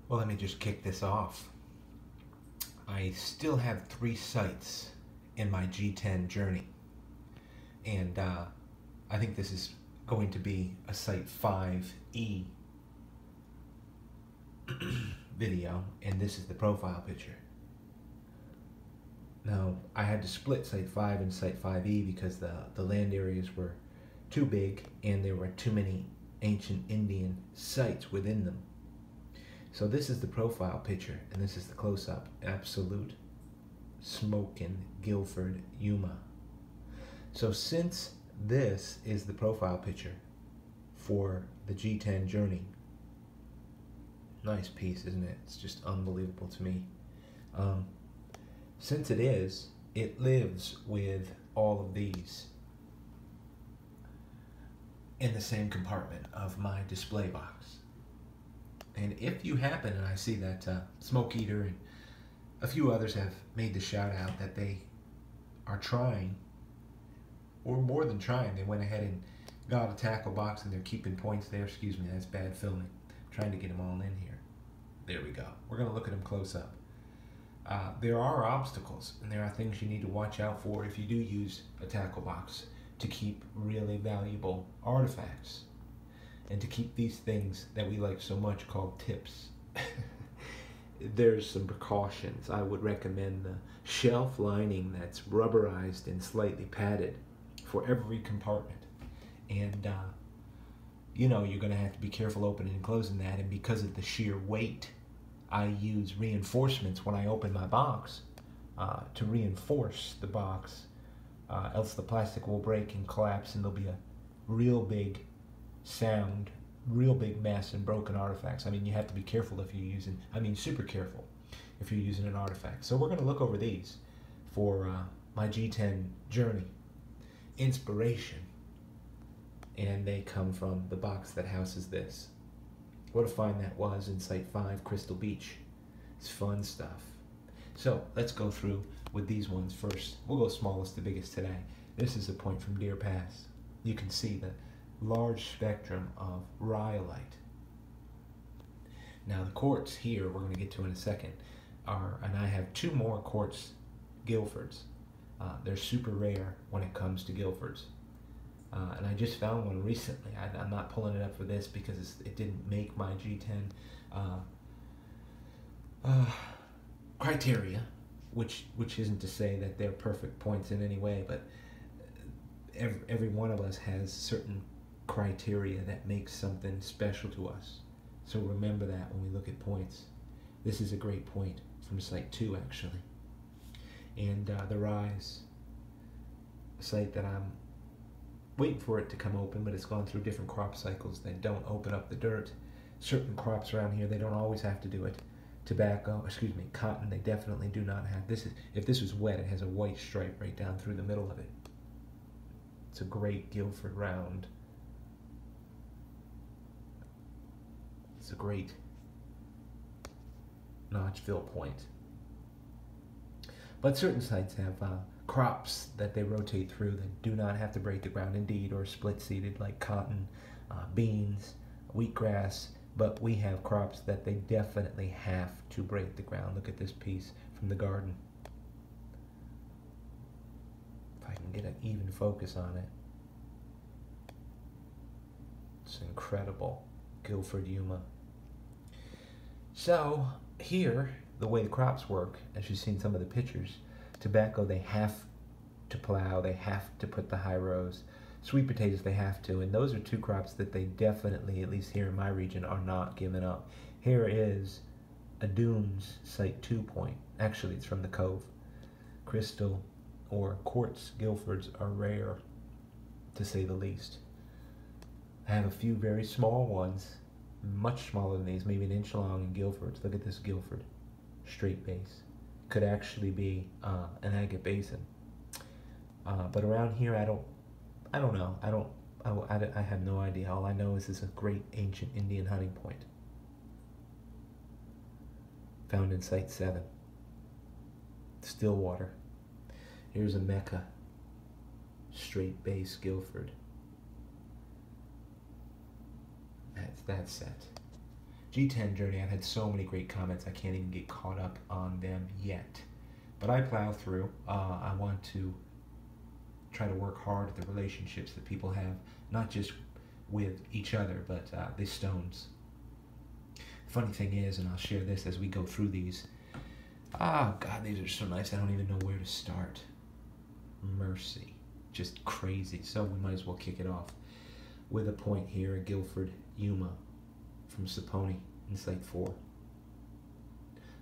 Well, let me just kick this off. I still have 3 sites in my G-10 journey, and I think this is going to be a site 5E video, and this is the profile picture. Now, I had to split site 5 and site 5E because the land areas were too big and there were too many ancient Indian sites within them. So this is the profile picture, and this is the close-up. Absolute smokin' Guilford Yuma. So since this is the profile picture for the G-10 journey, nice piece, isn't it? It's just unbelievable to me. Since it is, it lives with all of these in the same compartment of my display box. And if you happen, and I see that Smoke Eater and a few others have made the shout out that they are trying, or more than trying, they went ahead and got a tackle box and they're keeping points there. Excuse me, that's bad filming. I'm trying to get them all in here. There we go. We're going to look at them close up. There are obstacles, and there are things you need to watch out for if you do use a tackle box to keep really valuable artifacts, and to keep these things that we like so much called tips. There's some precautions. I would recommend the shelf lining that's rubberized and slightly padded for every compartment. And you know, you're going to have to be careful opening and closing that, and because of the sheer weight, I use reinforcements when I open my box to reinforce the box, else the plastic will break and collapse, and there'll be a real big sound, real big mess and broken artifacts. I mean, you have to be careful if you're using, super careful if you're using an artifact. So we're going to look over these for my G-10 journey inspiration, and they come from the box that houses this. What a find that was in Site 5, Crystal Beach. It's fun stuff. So let's go through with these ones first. We'll go smallest to biggest today. This is a point from Deer Pass. You can see the large spectrum of rhyolite. Now the quartz here, we're going to get to in a second, and I have 2 more quartz Guilfords. They're super rare when it comes to Guilfords. And I just found one recently. I'm not pulling it up for this because it didn't make my G-10 criteria, which isn't to say that they're perfect points in any way, but every one of us has certain criteria that makes something special to us. So remember that when we look at points. This is a great point from Site 2, actually. And the Rise, a site that I'm waiting for it to come open, but it's gone through different crop cycles that don't open up the dirt. Certain crops around here, they don't always have to do it. Cotton, they definitely do not have. If this was wet, it has a white stripe right down through the middle of it. It's a great Guilford round. It's a great notch fill point. But certain sites have crops that they rotate through that do not have to break the ground, indeed, or split seeded like cotton, beans, wheatgrass, but we have crops that they definitely have to break the ground. Look at this piece from the garden. If I can get an even focus on it. It's incredible. Guilford Yuma. So here, the way the crops work, as you've seen some of the pictures, tobacco, they have to plow, they have to put the high rows. Sweet potatoes, they have to, and those are 2 crops that they definitely, at least here in my region, are not giving up. Here is a Dunes Site 2 point. Actually, it's from the Cove. Crystal or quartz Guilfords are rare, to say the least. I have a few very small ones, much smaller than these, maybe an inch long in Guilfords. Look at this Guilford, straight base. Could actually be an agate basin. But around here, I don't know. I have no idea. All I know is it's a great ancient Indian hunting point. Found in Site 7. Stillwater. Here's a Mecca. Straight base Guilford. That's that set. G10 journey, I've had so many great comments, I can't even get caught up on them yet. But I plow through. I want to try to work hard at the relationships that people have, not just with each other, but the stones. Funny thing is, and I'll share this as we go through these, oh God, these are so nice, I don't even know where to start. Mercy, just crazy. So we might as well kick it off with a point here, a Guilford Yuma from Saponi in Site 4.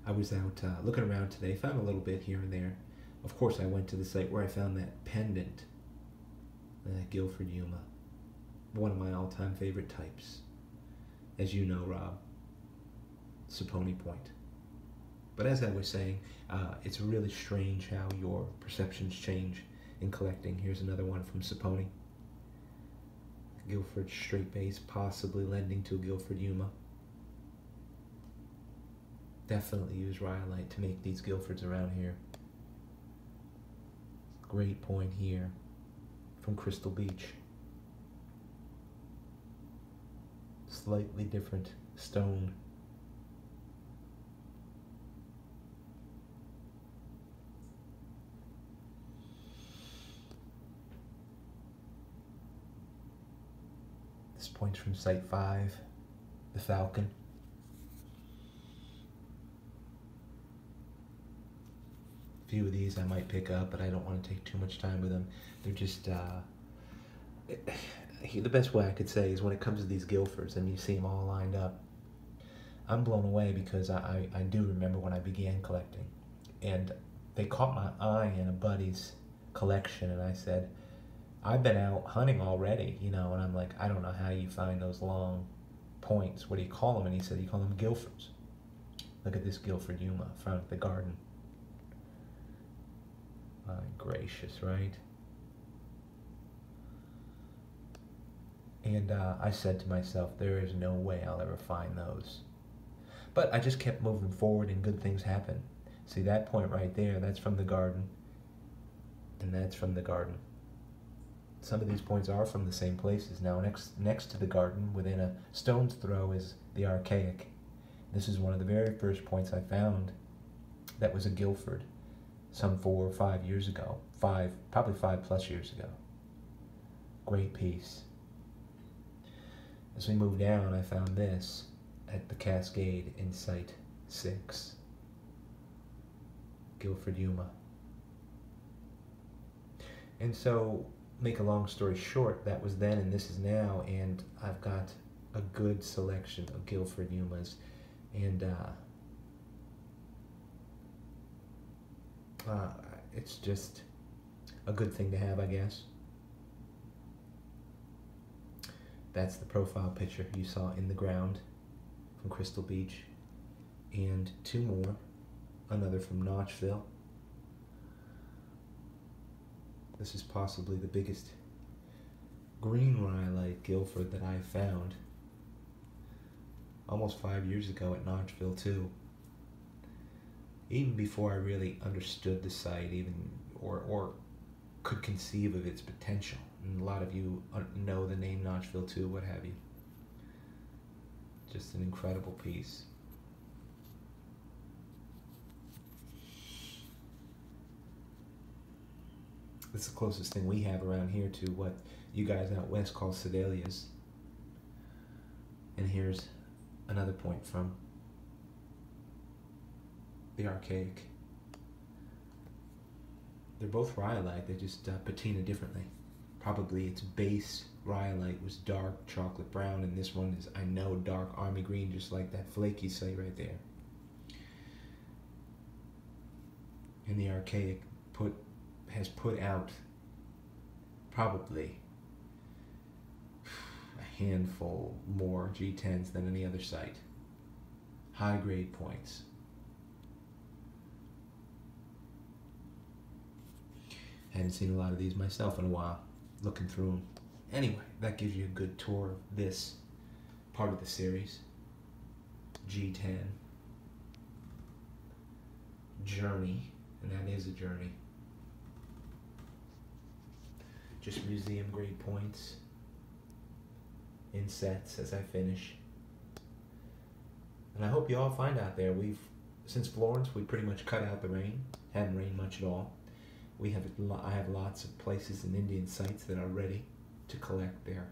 I was out looking around today, found a little bit here and there. Of course, I went to the site where I found that pendant, that Guilford Yuma, one of my all-time favorite types. As you know, Rob, Saponi Point. But as I was saying, it's really strange how your perceptions change in collecting. Here's another one from Saponi. Guilford straight base, possibly lending to a Guilford Yuma. Definitely use rhyolite to make these Guilfords around here. Great point here from Crystal Beach. Slightly different stone. This point's from Site 5, the Falcon. A few of these I might pick up, but I don't want to take too much time with them. They're just, the best way I could say is when it comes to these Guilfords and you see them all lined up, I'm blown away because I do remember when I began collecting. And they caught my eye in a buddy's collection, and I said, I've been out hunting already, you know, and I'm like, I don't know how you find those long points. What do you call them? And he said, you call them Guilfords. Look at this Guilford Yuma from the garden. My gracious, right? And I said to myself, there is no way I'll ever find those. But I just kept moving forward and good things happen. See that point right there, that's from the garden. And that's from the garden. Some of these points are from the same places. Now next to the garden, within a stone's throw, is the Archaic. This is one of the very first points I found that was a Guilford some 4 or 5 years ago. Probably 5+ years ago. Great piece. As we move down, I found this at the Cascade in Site 6. Guilford Yuma. And so, make a long story short, that was then and this is now, and I've got a good selection of Guilford Yumas, and it's just a good thing to have, I guess. That's the profile picture you saw in the ground from Crystal Beach, and 2 more, another from Notchville. This is possibly the biggest green rhyolite Guilford that I've found. Almost 5 years ago at Notchville too. Even before I really understood the site, or could conceive of its potential. And a lot of you know the name Notchville too, what have you. Just an incredible piece. It's the closest thing we have around here to what you guys out west call sedalias. And here's another point from the Archaic. They're both rhyolite, they just patina differently. Probably its base rhyolite was dark chocolate brown, and this one is, I know, dark army green, just like that flaky site right there. And the Archaic has put out probably a handful more G10s than any other site. High grade points. Hadn't seen a lot of these myself in a while, looking through them. Anyway, that gives you a good tour of this part of the series. G10 journey, and that is a journey. Just museum grade points in sets as I finish. And I hope you all find out there, since Florence, we pretty much cut out the rain. Hadn't rained much at all. I have lots of places and Indian sites that are ready to collect their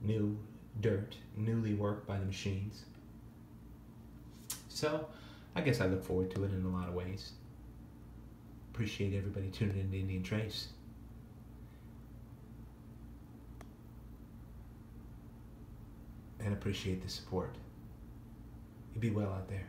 new dirt, newly worked by the machines. So, I guess I look forward to it in a lot of ways. Appreciate everybody tuning in to Indian Trace. And appreciate the support. You be well out there.